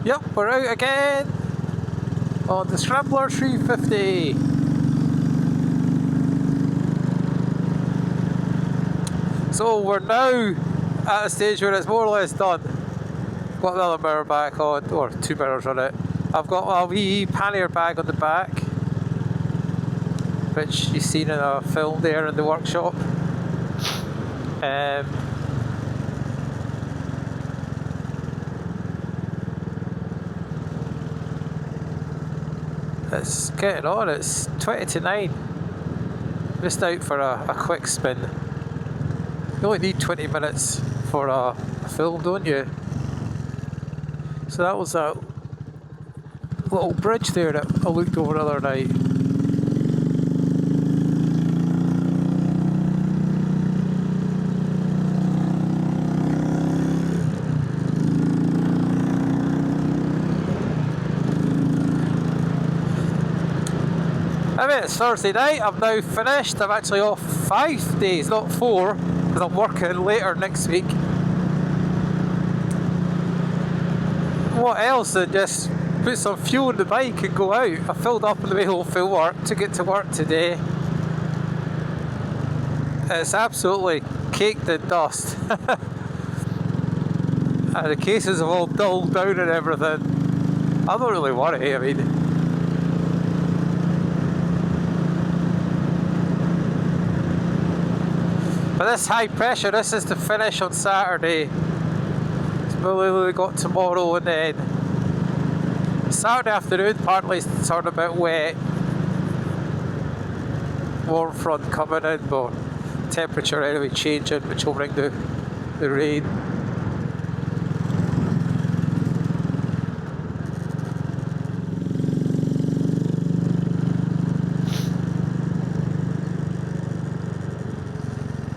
Yep, we're out again on the Scrambler 350. So we're now at a stage where it's more or less done. Got another mirror back on, or two mirrors on it. I've got a wee pannier bag on the back, which you've seen in a film there in the workshop. It's getting on, it's 20 to 9. Just out for a quick spin. You only need 20 minutes for a film, don't you? So that was that little bridge there that I looked over the other night. I mean, it's Thursday night, I'm now finished. I'm actually off 5 days, not 4, because I'm working later next week. What else than just put some fuel in the bike and go out? I filled up on the way home from work, took it to work today. It's absolutely caked in dust. And the cases have all dulled down and everything. I don't really worry, I mean. But this high pressure, this is to finish on Saturday. So we've only got tomorrow and then Saturday afternoon, partly sort of a bit wet. Warm front coming in, but temperature anyway changing, which will bring the rain.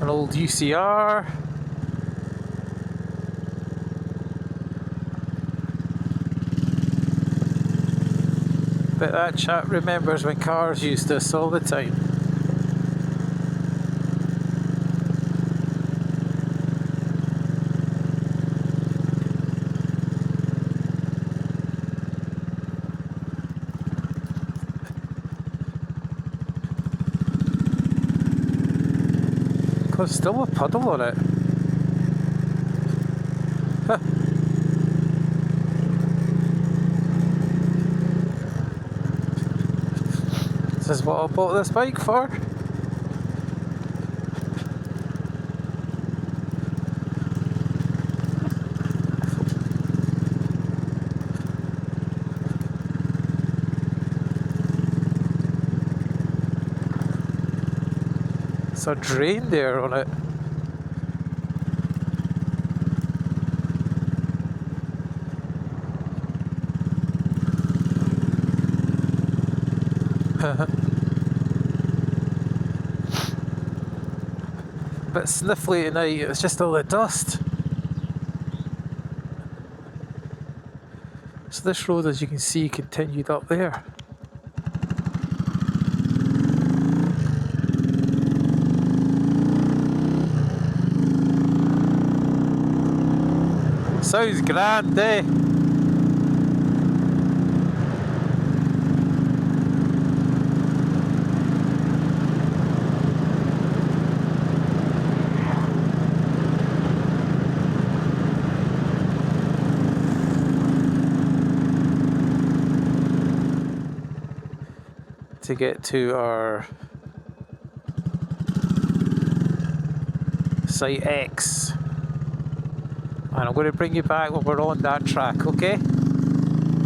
An old UCR. But that chap remembers when cars used this all the time. There's still a puddle on it. Huh. This is what I bought this bike for. There's a drain there on it. Bit sniffly tonight, it's just all the dust. So this road, as you can see, continued up there. Sounds grand, eh? To get to our site X, and I'm going to bring you back when we're on that track, okay?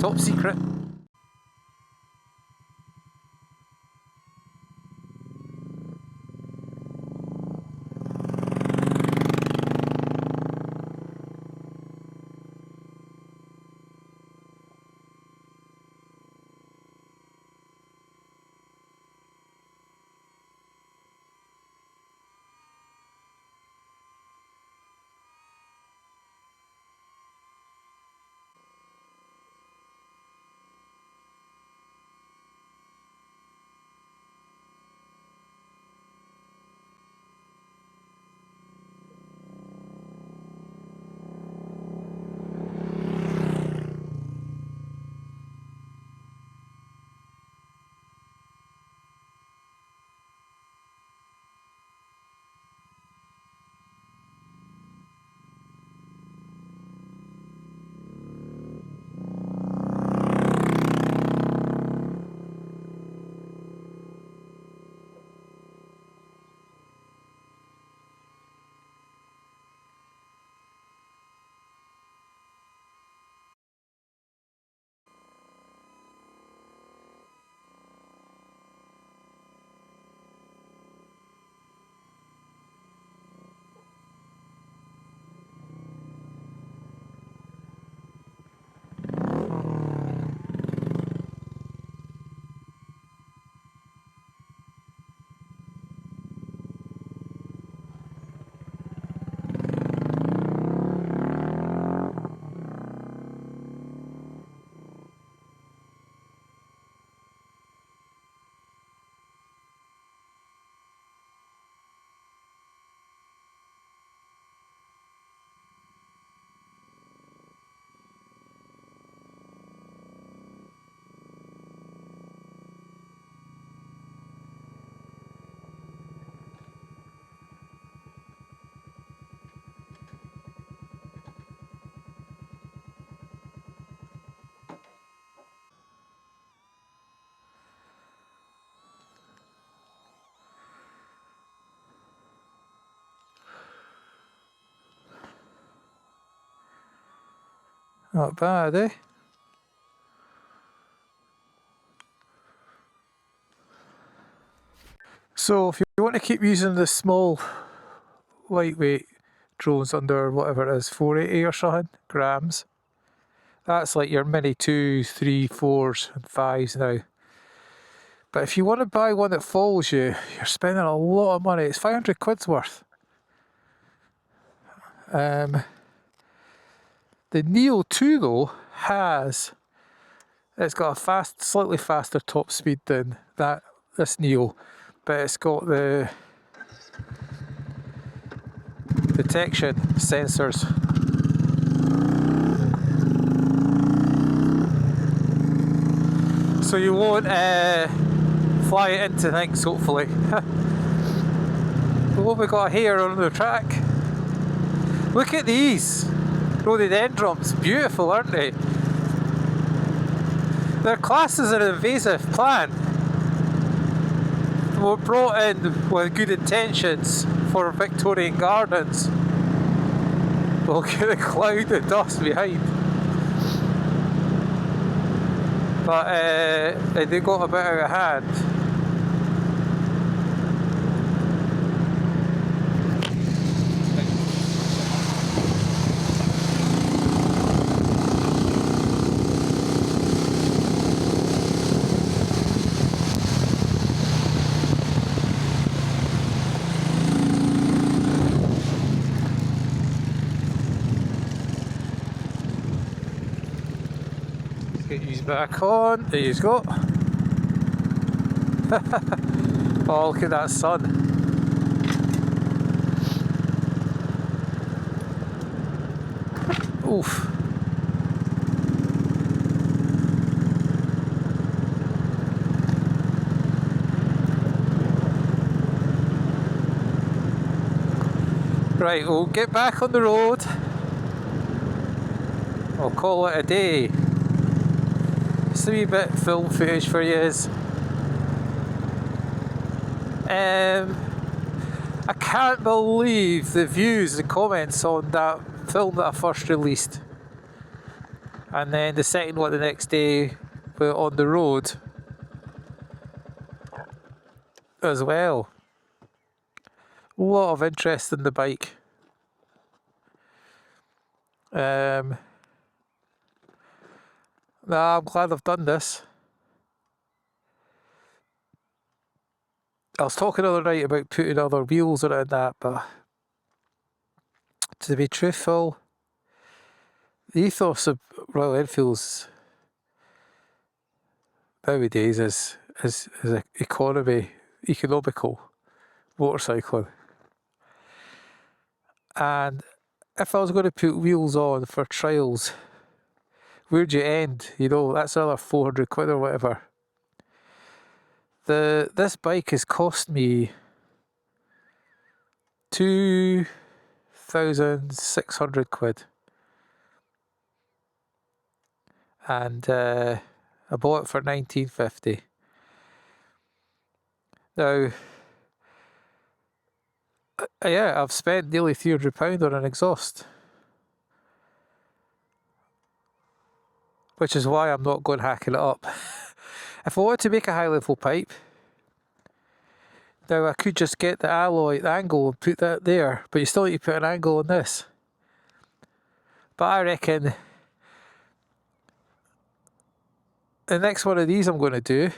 Top secret. Not bad, eh? So if you want to keep using the small lightweight drones under whatever it is, 480 or something grams, that's like your mini 2s, 3, 4s and 5s now. But if you want to buy one that follows you, you're spending a lot of money. It's 500 quid's worth. The Neo 2 though it's got a slightly faster top speed than this Neo, but it's got the detection sensors. So you won't fly it into things, hopefully. What have we got here on the track? Look at these rhododendrons, beautiful, aren't they? They're classed as an invasive plant. They were brought in with good intentions for Victorian gardens. Look at the cloud of dust behind. But they got a bit out of hand. Get these back on. There you go. Oh, look at that sun. Oof. Right, we'll get back on the road. I'll call it a day. Just a wee bit film footage for yous. I can't believe the views and comments on that film that I first released, and then the second one the next day on the road as well. A lot of interest in the bike. Nah, I'm glad I've done this. I was talking the other night about putting other wheels on it and that, but to be truthful, the ethos of Royal Enfields nowadays is economical motorcycling. And if I was going to put wheels on for trials, where'd you end? You know, that's another 400 quid or whatever. This bike has cost me 2,600 quid. And I bought it for 1950. Now, yeah, I've spent nearly £300 on an exhaust. Which is why I'm not going hacking it up. If I wanted to make a high level pipe, now I could just get the alloy, the angle, and put that there, but you still need to put an angle on this. But I reckon the next one of these I'm going to do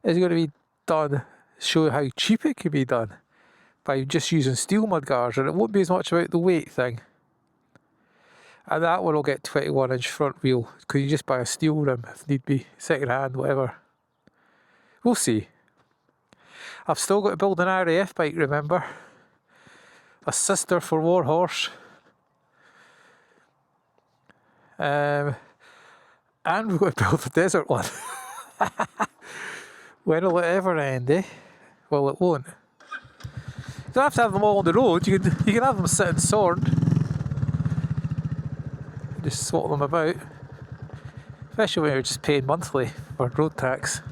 is going to be done, show how cheap it can be done by just using steel mudguards, and it won't be as much about the weight thing. And that one will get 21-inch front wheel, because you just buy a steel rim if need be, second hand, whatever. We'll see. I've still got to build an RAF bike, remember? A sister for Warhorse. And we've got to build a desert one. When will it ever end, eh? Well, it won't. You don't have to have them all on the road, you can have them sitting sorted. Just swap them about, especially when you're just paying monthly for road tax.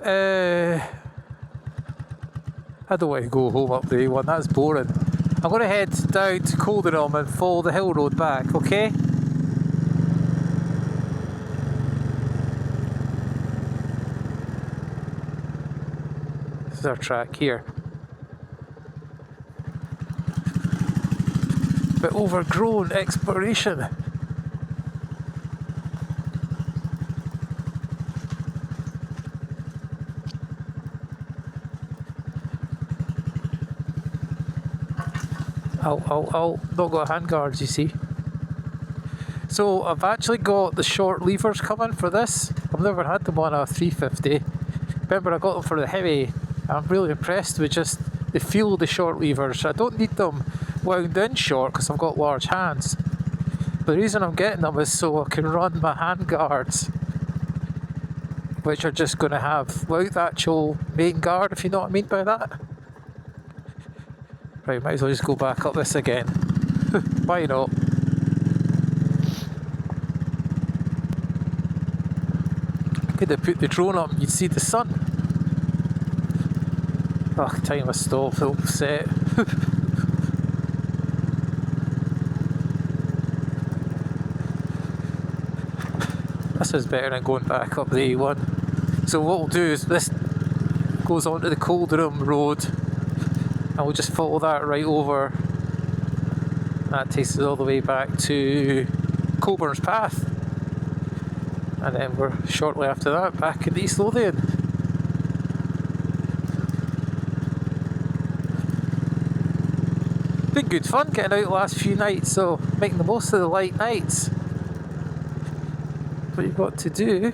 I don't want to go home up the A1, that's boring. I'm going to head down to Calderham and follow the hill road back, okay? This is our track here. But overgrown exploration. I'll not got handguards, you see. So I've actually got the short levers coming for this. I've never had them on a 350. Remember, I got them for the heavy. I'm really impressed with just the feel of the short levers. I don't need them wound in short because I've got large hands. But the reason I'm getting them is so I can run my handguards, which are just going to have without the actual main guard, if you know what I mean by that. Right, might as well just go back up this again. Why not? Could have put the drone up and you'd see the sun. Oh, time I stop, full set. This is better than going back up the A1. So what we'll do is this goes onto the Calderham Road. And we'll just follow that right over. That takes us all the way back to Coburn's Path. And then we're shortly after that back in East Lothian. Been good fun getting out the last few nights, so making the most of the light nights. What you've got to do.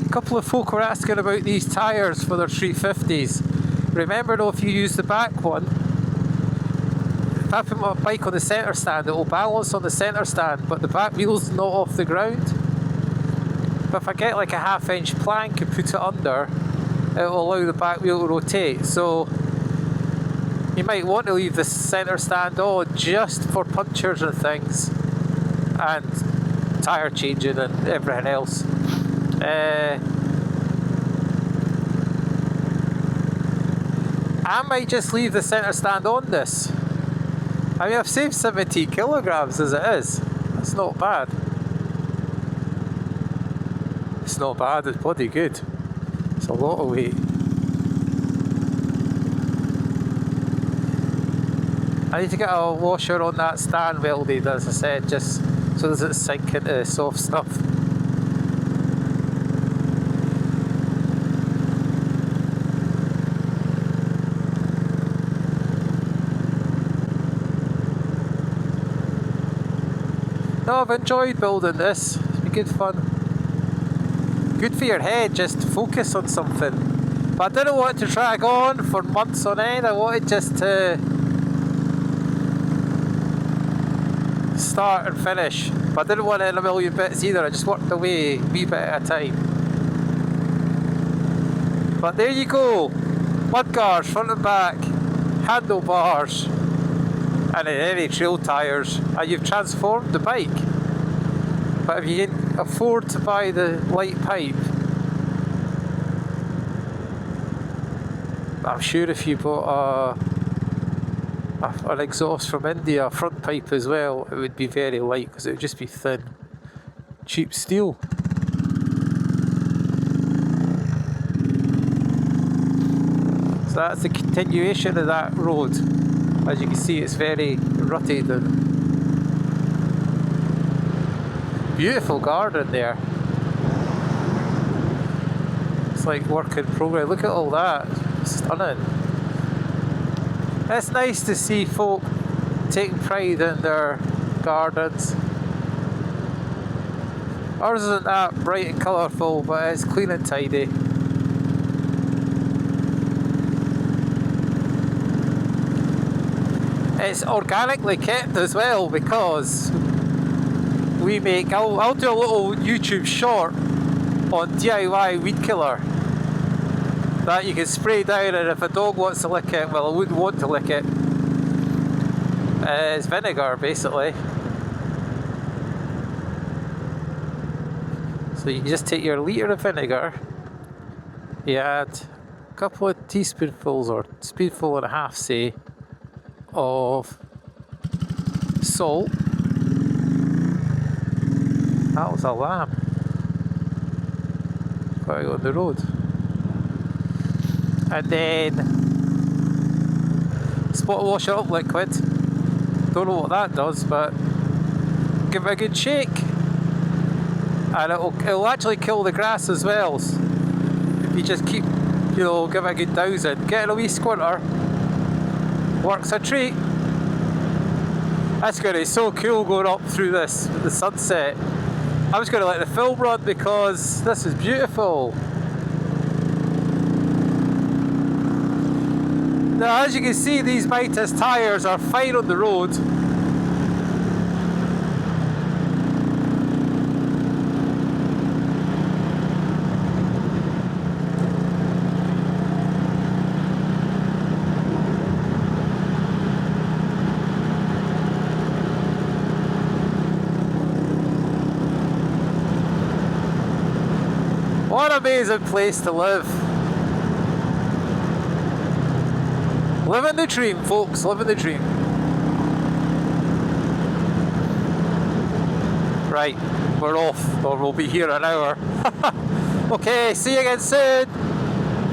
A couple of folk were asking about these tyres for their 350s. Remember though, if you use the back one, if I put my bike on the centre stand, it will balance on the centre stand, but the back wheel's not off the ground. But if I get like a 1/2 inch plank and put it under, it will allow the back wheel to rotate. So you might want to leave the centre stand on just for punctures and things, and tyre changing and everything else. I might just leave the centre stand on this. I mean, I've saved 17 kilograms as it is. That's not bad. It's not bad, it's bloody good. It's a lot of weight. I need to get a washer on that stand welded, as I said, just so it doesn't sink into the soft stuff. No, I've enjoyed building this. It's been good fun. Good for your head, just focus on something. But I didn't want to drag on for months on end. I wanted just to start and finish. But I didn't want it in a million bits either. I just worked away a wee bit at a time. But there you go. Mudguards, front and back, handlebars, and then any trail tyres, and you've transformed the bike. But if you can afford to buy the light pipe, I'm sure if you bought an exhaust from India, a front pipe as well, it would be very light because it would just be thin, cheap steel. So that's the continuation of that road. As you can see, it's very rutted and beautiful garden there. It's like work in progress. Look at all that. It's stunning. It's nice to see folk taking pride in their gardens. Ours isn't that bright and colourful, but it's clean and tidy. It's organically kept as well because we make, I'll do a little YouTube short on DIY weed killer. that you can spray down, and if a dog wants to lick it, well, I wouldn't want to lick it. It's vinegar, basically. So you can just take your litre of vinegar, you add a couple of teaspoonfuls, or spoonful and a half, say, of salt. That was a lamb. Gotta go on the road. And then spot washer up liquid. Don't know what that does, but give it a good shake. And it'll actually kill the grass as well. If you just keep, give it a good dousing. Get a wee squirter. Works a treat. That's going to be so cool going up through this with the sunset. I'm just going to let the film run because this is beautiful. Now, as you can see, these Mitas tyres are fine on the road. What an amazing place to live. Living the dream, folks, living the dream. Right, we're off, or we'll be here an hour. Okay, see you again soon.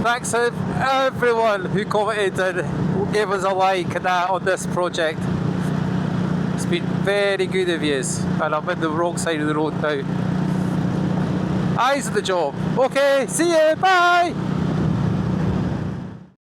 Thanks to everyone who commented and gave us a like and that on this project. It's been very good of yous, and I'm in the wrong side of the road now. Eyes on the job. Okay, see you, bye!